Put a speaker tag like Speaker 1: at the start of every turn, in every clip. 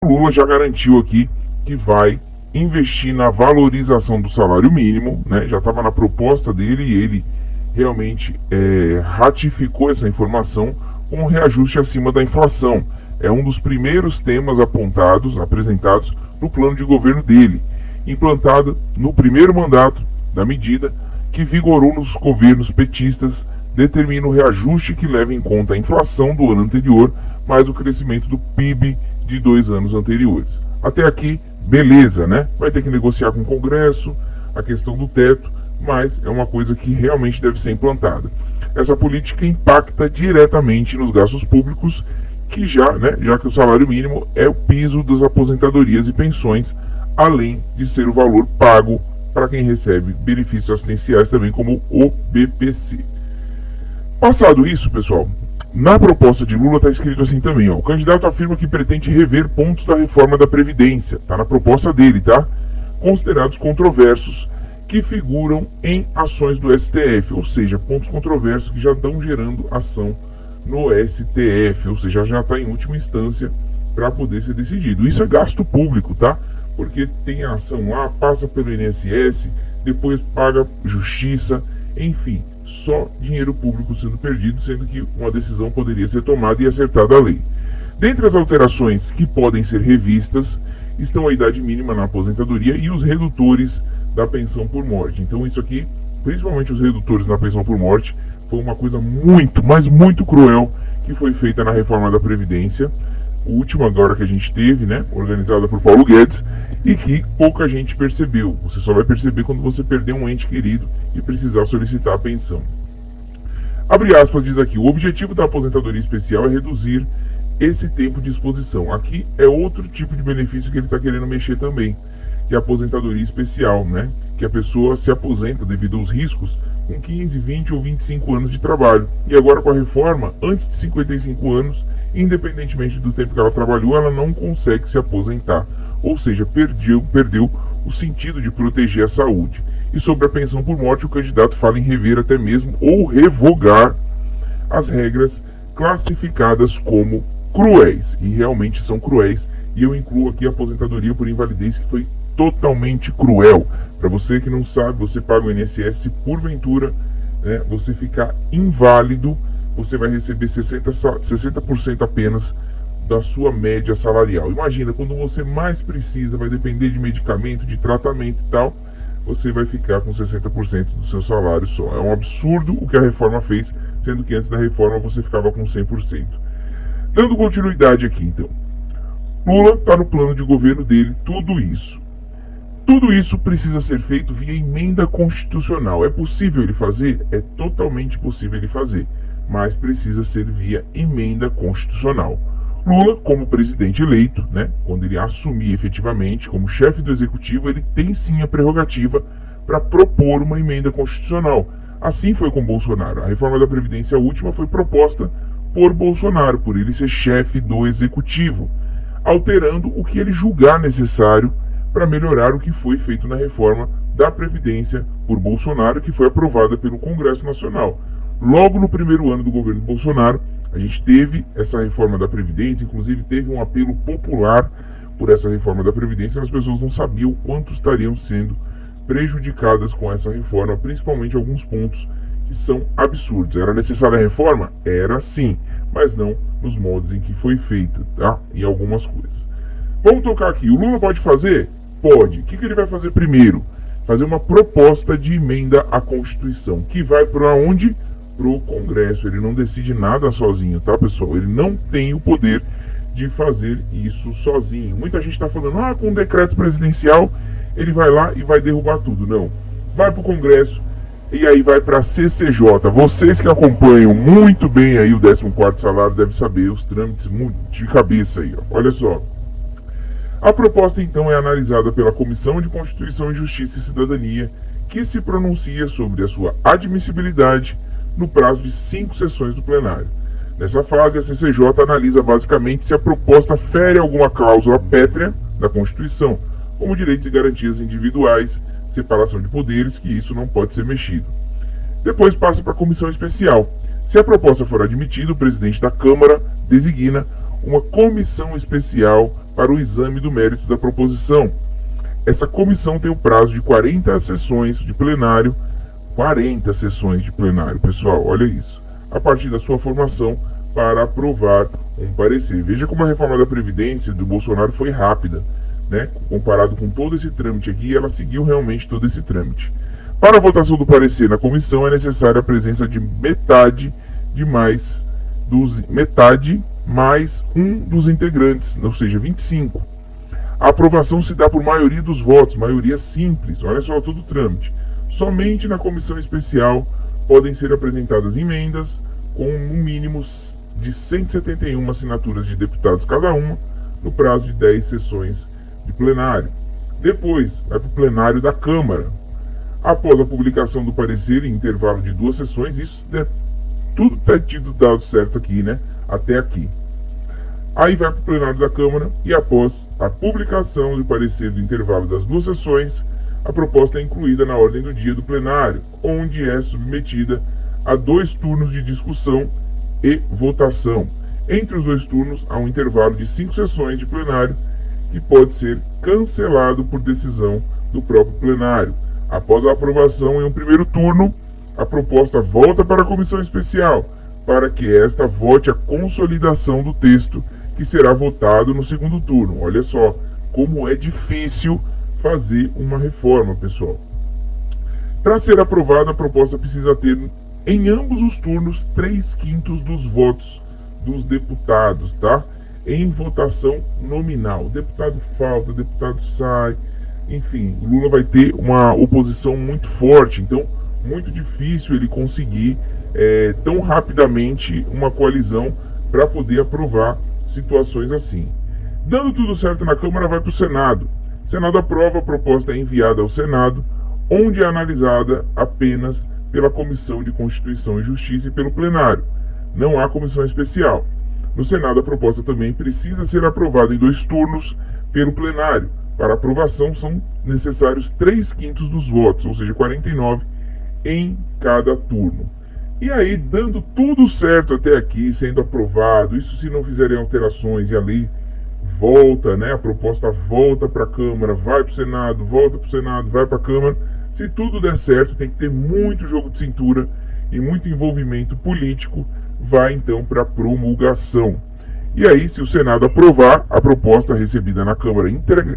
Speaker 1: O Lula já garantiu aqui que vai investir na valorização do salário mínimo, né? Já estava na proposta dele e ele realmente ratificou essa informação com um reajuste acima da inflação. É um dos primeiros temas apresentados no plano de governo dele, implantado no primeiro mandato da medida que vigorou nos governos petistas, determina o reajuste que leva em conta a inflação do ano anterior, mais o crescimento do PIB de 2 anos anteriores. Até aqui, beleza, né? Vai ter que negociar com o Congresso a questão do teto, mas é uma coisa que realmente deve ser implantada. Essa política impacta diretamente nos gastos públicos, que já que o salário mínimo é o piso das aposentadorias e pensões, além de ser o valor pago para quem recebe benefícios assistenciais também, como o BPC. Passado isso, pessoal, na proposta de Lula está escrito assim também, ó, o candidato afirma que pretende rever pontos da reforma da Previdência, está na proposta dele, tá? Considerados controversos, que figuram em ações do STF, ou seja, pontos controversos que já estão gerando ação no STF, ou seja, já está em última instância para poder ser decidido. Isso é gasto público, tá? Porque tem a ação lá, passa pelo INSS, depois paga justiça, enfim, só dinheiro público sendo perdido, sendo que uma decisão poderia ser tomada e acertada a lei. Dentre as alterações que podem ser revistas estão a idade mínima na aposentadoria e os redutores da pensão por morte. Então isso aqui, principalmente os redutores na pensão por morte, foi uma coisa muito, mas muito cruel que foi feita na reforma da Previdência, o último agora que a gente teve, né, organizada por Paulo Guedes, e que pouca gente percebeu. Você só vai perceber quando você perder um ente querido e precisar solicitar a pensão. Abre aspas, diz aqui, o objetivo da aposentadoria especial é reduzir esse tempo de exposição. Aqui é outro tipo de benefício que ele está querendo mexer também, que é a aposentadoria especial, né? Que a pessoa se aposenta devido aos riscos com 15, 20 ou 25 anos de trabalho. E agora com a reforma, antes de 55 anos, independentemente do tempo que ela trabalhou, ela não consegue se aposentar. Ou seja, perdeu o sentido de proteger a saúde. E sobre a pensão por morte, o candidato fala em rever até mesmo ou revogar as regras classificadas como cruéis. E realmente são cruéis. E eu incluo aqui a aposentadoria por invalidez, que foi totalmente cruel. Para você que não sabe, você paga o INSS, se porventura você ficar inválido, você vai receber 60% apenas da sua média salarial. Imagina, quando você mais precisa, vai depender de medicamento, de tratamento e tal, você vai ficar com 60% do seu salário só. É um absurdo o que a reforma fez, sendo que antes da reforma você ficava com 100%. Dando continuidade aqui, então. Lula está no plano de governo dele, tudo isso. Tudo isso precisa ser feito via emenda constitucional. É possível ele fazer? É totalmente possível ele fazer, mas precisa ser via emenda constitucional. Lula, como presidente eleito, quando ele assumir efetivamente como chefe do executivo, ele tem sim a prerrogativa para propor uma emenda constitucional. Assim foi com Bolsonaro. A reforma da Previdência última foi proposta por Bolsonaro, por ele ser chefe do executivo, alterando o que ele julgar necessário para melhorar o que foi feito na reforma da Previdência por Bolsonaro, que foi aprovada pelo Congresso Nacional. Logo no primeiro ano do governo Bolsonaro, a gente teve essa reforma da Previdência, inclusive teve um apelo popular por essa reforma da Previdência, as pessoas não sabiam quanto estariam sendo prejudicadas com essa reforma, principalmente alguns pontos que são absurdos. Era necessária a reforma? Era sim, mas não nos moldes em que foi feita, tá? Em algumas coisas. Vamos tocar aqui. O Lula pode fazer? Pode. O que ele vai fazer primeiro? Fazer uma proposta de emenda à Constituição, que vai para onde? Para o Congresso. Ele não decide nada sozinho, tá, pessoal? Ele não tem o poder de fazer isso sozinho. Muita gente está falando, com um decreto presidencial ele vai lá e vai derrubar tudo. Não. Vai para o Congresso e aí vai para a CCJ. Vocês que acompanham muito bem aí o 14º salário devem saber os trâmites de cabeça aí, ó. Olha só. A proposta, então, é analisada pela Comissão de Constituição e Justiça e Cidadania, que se pronuncia sobre a sua admissibilidade no prazo de 5 sessões do plenário. Nessa fase, a CCJ analisa basicamente se a proposta fere alguma cláusula pétrea da Constituição, como direitos e garantias individuais, separação de poderes, que isso não pode ser mexido. Depois passa para a comissão especial. Se a proposta for admitida, o presidente da Câmara designa uma comissão especial para o exame do mérito da proposição. Essa comissão tem o prazo de 40 sessões de plenário, 40 sessões de plenário, pessoal, olha isso, a partir da sua formação para aprovar um parecer. Veja como a reforma da Previdência do Bolsonaro foi rápida, né? Comparado com todo esse trâmite aqui, ela seguiu realmente todo esse trâmite. Para a votação do parecer na comissão é necessária a presença de metade mais um dos integrantes, ou seja, 25. A aprovação se dá por maioria dos votos, maioria simples, olha só todo o trâmite. Somente na comissão especial podem ser apresentadas emendas com um mínimo de 171 assinaturas de deputados cada uma, no prazo de 10 sessões de plenário. Depois, vai para o plenário da Câmara. Após a publicação do parecer em intervalo de 2 sessões, isso tudo está tido dado certo aqui, né? Até aqui. Aí vai para o plenário da Câmara e após a publicação do parecer do intervalo das 2 sessões, a proposta é incluída na ordem do dia do plenário, onde é submetida a 2 turnos de discussão e votação. Entre os 2 turnos, há um intervalo de 5 sessões de plenário que pode ser cancelado por decisão do próprio plenário. Após a aprovação em um primeiro turno, a proposta volta para a comissão especial, para que esta vote a consolidação do texto, que será votado no segundo turno. Olha só como é difícil fazer uma reforma, pessoal. Para ser aprovada, a proposta precisa ter, em ambos os turnos, 3/5 dos votos dos deputados, tá? Em votação nominal. Deputado falta, deputado sai, enfim, Lula vai ter uma oposição muito forte, então muito difícil ele conseguir tão rapidamente uma coalizão para poder aprovar situações assim. Dando tudo certo na Câmara, vai para o Senado. O Senado aprova, a proposta é enviada ao Senado, onde é analisada apenas pela Comissão de Constituição e Justiça e pelo plenário. Não há comissão especial. No Senado, a proposta também precisa ser aprovada em 2 turnos pelo plenário. Para aprovação, são necessários 3/5 dos votos, ou seja, 49 em cada turno. E aí, dando tudo certo até aqui, sendo aprovado, isso se não fizerem alterações e a lei volta, né? A proposta volta para a Câmara, vai para o Senado, volta para o Senado, vai para a Câmara. Se tudo der certo, tem que ter muito jogo de cintura e muito envolvimento político, vai então para a promulgação. E aí, se o Senado aprovar a proposta recebida na Câmara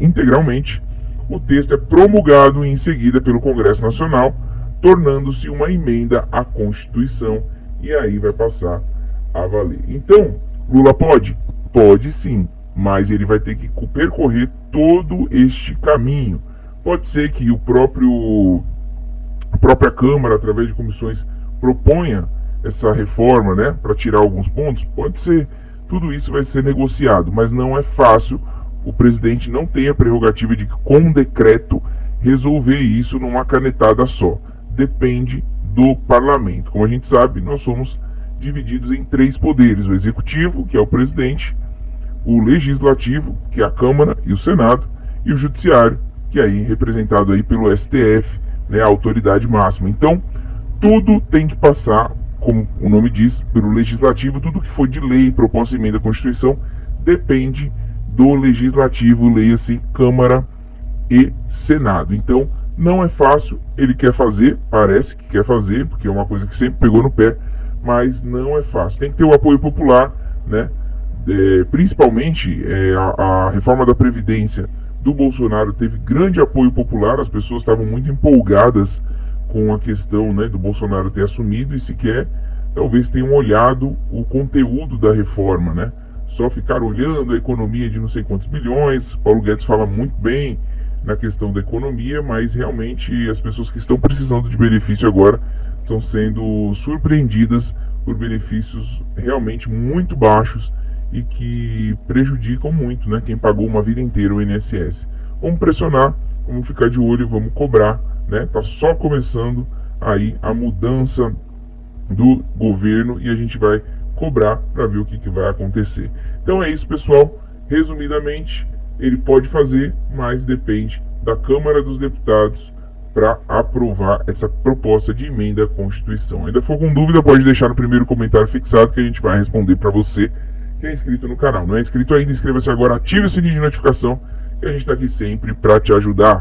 Speaker 1: integralmente, o texto é promulgado em seguida pelo Congresso Nacional, tornando-se uma emenda à Constituição, e aí vai passar a valer. Então, Lula pode? Pode sim, mas ele vai ter que percorrer todo este caminho. Pode ser que a própria Câmara, através de comissões, proponha essa reforma, né, para tirar alguns pontos? Pode ser. Tudo isso vai ser negociado, mas não é fácil. O presidente não tem a prerrogativa de, com decreto, resolver isso numa canetada só. Depende do parlamento. Como a gente sabe, nós somos divididos em 3 poderes: o executivo, que é o presidente, o legislativo, que é a Câmara e o Senado, e o judiciário, que é aí representado aí pelo STF, né, a autoridade máxima. Então, tudo tem que passar, como o nome diz, pelo legislativo. Tudo que for de lei, proposta de emenda à Constituição, depende do legislativo, leia-se Câmara e Senado. Então, não é fácil, ele quer fazer, parece que quer fazer, porque é uma coisa que sempre pegou no pé, mas não é fácil. Tem que ter o apoio popular, né? Principalmente a reforma da Previdência do Bolsonaro teve grande apoio popular, as pessoas estavam muito empolgadas com a questão, né, do Bolsonaro ter assumido e sequer talvez tenham olhado o conteúdo da reforma, né? Só ficar olhando a economia de não sei quantos bilhões. Paulo Guedes fala muito bem na questão da economia, mas realmente as pessoas que estão precisando de benefício agora estão sendo surpreendidas por benefícios realmente muito baixos e que prejudicam muito, né, quem pagou uma vida inteira o INSS. Vamos pressionar, vamos ficar de olho, vamos cobrar, né? Tá só começando aí a mudança do governo e a gente vai cobrar para ver o que vai acontecer. Então é isso, pessoal. Resumidamente, ele pode fazer, mas depende da Câmara dos Deputados para aprovar essa proposta de emenda à Constituição. Ainda for com dúvida, pode deixar no primeiro comentário fixado que a gente vai responder para você que é inscrito no canal. Não é inscrito ainda? Inscreva-se agora, ative o sininho de notificação, que a gente está aqui sempre para te ajudar.